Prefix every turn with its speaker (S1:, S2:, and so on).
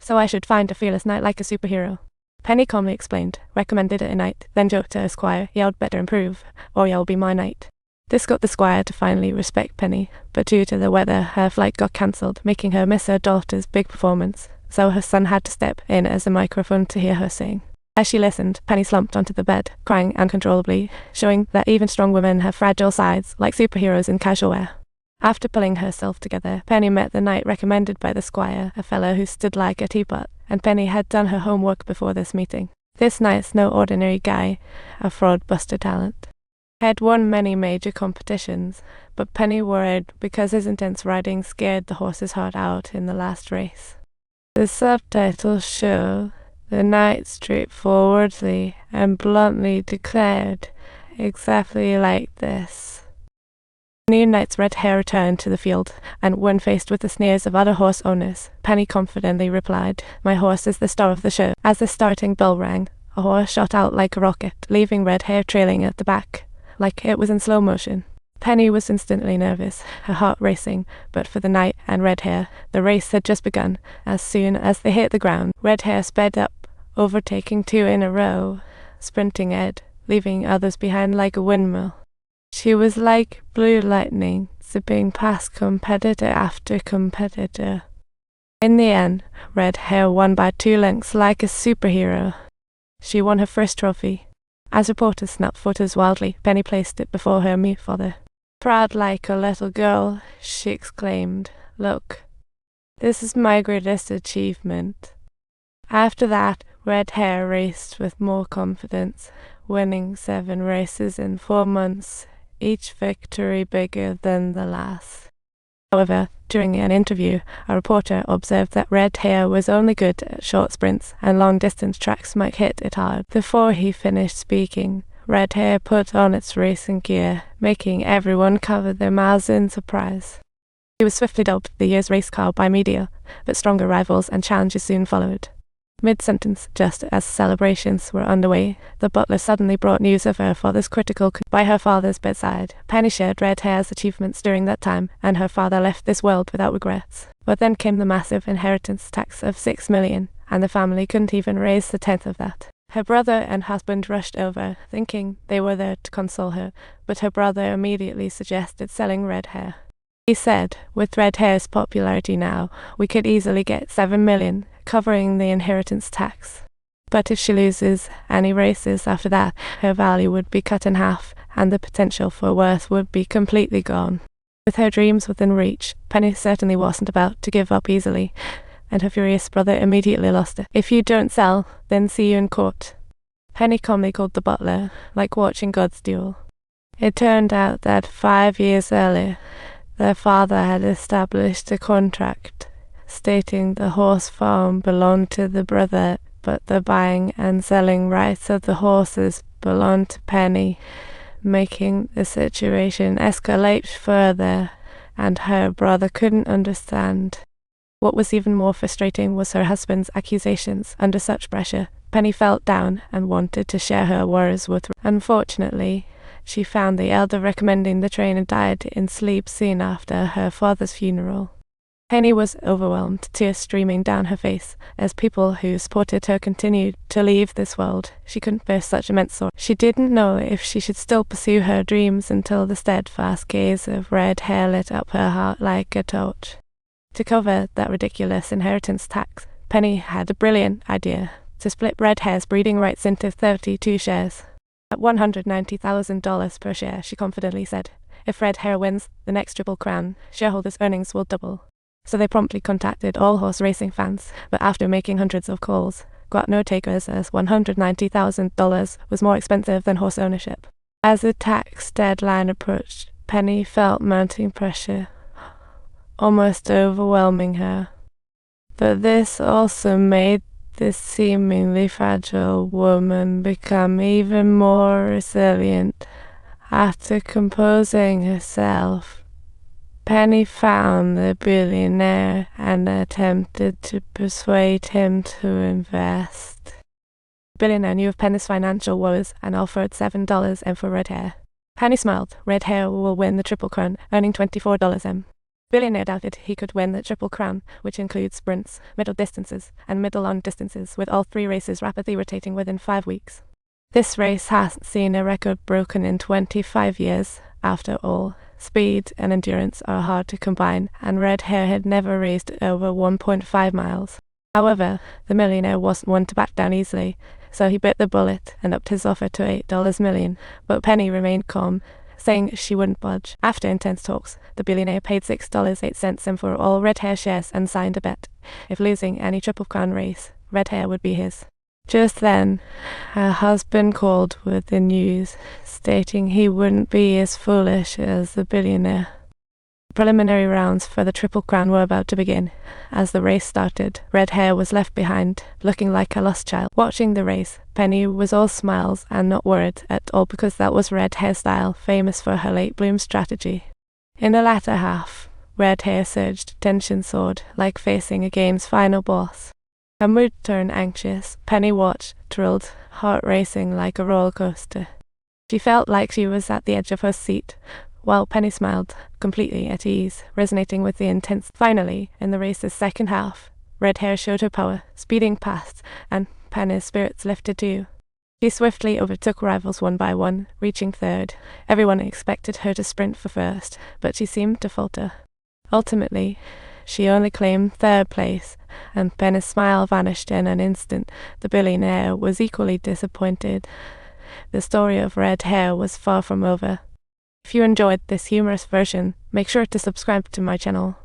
S1: So I should find a fearless knight like a superhero. Penny calmly explained, recommended it a knight, then joked to her squire, "Y'd better improve, or y'll be my knight." This got the squire to finally respect Penny, but due to the weather, her flight got cancelled, making her miss her daughter's big performance, so her son had to step in as a microphone to hear her sing. As she listened, Penny slumped onto the bed, crying uncontrollably, showing that even strong women have fragile sides, like superheroes in casual wear. After pulling herself together, Penny met the knight recommended by the squire, a fellow who stood like a teapot, and Penny had done her homework before this meeting. This knight's no ordinary guy, a fraud-buster talent. Had won many major competitions, but Penny worried because his intense riding scared the horse's heart out in the last race. The subtitles show the knight straightforwardly and bluntly declared, exactly like this. New knight's red Hare returned to the field, and when faced with the sneers of other horse owners, Penny confidently replied, "My horse is the star of the show." As the starting bell rang, a horse shot out like a rocket, leaving red Hare trailing at the back, like it was in slow motion. Penny was instantly nervous, her heart racing, but for the knight and red Hare, the race had just begun. As soon as they hit the ground, red Hare sped up, overtaking two in a row, sprinting ahead, leaving others behind like a windmill. She was like blue lightning, zipping past competitor after competitor. In the end, red Hare won by 2 lengths like a superhero. She won her first trophy. As reporters snapped photos wildly, Penny placed it before her mute father. Proud like a little girl, she exclaimed, "Look, this is my greatest achievement." After that, red Hare raced with more confidence, winning 7 races in 4 months, each victory bigger than the last. However, during an interview, a reporter observed that red Hare was only good at short sprints and long-distance tracks might hit it hard. Before he finished speaking, red Hare put on its racing gear, making everyone cover their mouths in surprise. He was swiftly dubbed the year's race car by media, but stronger rivals and challenges soon followed. Mid-sentence, just as celebrations were underway, the butler suddenly brought news of her father's critical by her father's bedside. Penny shared red Hare's achievements during that time, and her father left this world without regrets. But then came the massive inheritance tax of $6 million, and the family couldn't even raise the 10th of that. Her brother and husband rushed over, thinking they were there to console her, but her brother immediately suggested selling red Hare. He said, "With red Hare's popularity now, we could easily get $7 million, covering the inheritance tax. But if she loses any races after that, her value would be cut in half, and the potential for worth would be completely gone." With her dreams within reach, Penny certainly wasn't about to give up easily, and her furious brother immediately lost it. "If you don't sell, then see you in court." Penny calmly called the butler, like watching God's duel. It turned out that 5 years earlier, their father had established a contract stating the horse farm belonged to the brother, but the buying and selling rights of the horses belonged to Penny, making the situation escalate further, and her brother couldn't understand. What was even more frustrating was her husband's accusations. Under such pressure, Penny felt down and wanted to share her worries with. Unfortunately, she found the elder recommending the trainer died in sleep soon after her father's funeral. Penny was overwhelmed, tears streaming down her face, as people who supported her continued to leave this world. She couldn't bear such immense sorrow. She didn't know if she should still pursue her dreams until the steadfast gaze of red Hare lit up her heart like a torch. To cover that ridiculous inheritance tax, Penny had a brilliant idea: to split red Hare's breeding rights into 32 shares. At $190,000 per share, she confidently said, "If red Hare wins the next Triple Crown, shareholders' earnings will double." So they promptly contacted all horse racing fans, but after making hundreds of calls, got no takers, as $190,000 was more expensive than horse ownership. As the tax deadline approached, Penny felt mounting pressure, almost overwhelming her. But this also made this seemingly fragile woman become even more resilient. After composing herself, Penny found the billionaire and attempted to persuade him to invest. The billionaire knew of Penny's financial woes and offered $7 M for red Hare. Penny smiled. Red Hare will win the Triple Crown, earning $24 M. Billionaire doubted he could win the Triple Crown, which includes sprints, middle distances, and middle-long distances, with all 3 races rapidly rotating within 5 weeks. This race has seen a record broken in 25 years. After all, speed and endurance are hard to combine, and Red Hare had never raced over 1.5 miles. However, the millionaire wasn't one to back down easily, so he bit the bullet and upped his offer to $8 million, but Penny remained calm, saying she wouldn't budge. After intense talks, the billionaire paid $6.08 in for all Red Hare shares and signed a bet. If losing any Triple Crown race, Red Hare would be his. Just then, her husband called with the news, stating he wouldn't be as foolish as the billionaire. Preliminary rounds for the Triple Crown were about to begin. As the race started, Red Hare was left behind, looking like a lost child. Watching the race, Penny was all smiles and not worried at all, because that was Red Hare's style, famous for her late bloom strategy. In the latter half, Red Hare surged, tension soared, like facing a game's final boss. Her mood turned anxious. Penny watched, thrilled, heart racing like a roller coaster. She felt like she was at the edge of her seat, while Penny smiled, completely at ease, resonating with the intense. Finally, in the race's second half, Red Hare showed her power, speeding past, and Penny's spirits lifted too. She swiftly overtook rivals one by one, reaching third. Everyone expected her to sprint for first, but she seemed to falter. Ultimately, she only claimed third place, and Penny's smile vanished in an instant. The billionaire was equally disappointed. The story of Red Hare was far from over. If you enjoyed this humorous version, make sure to subscribe to my channel.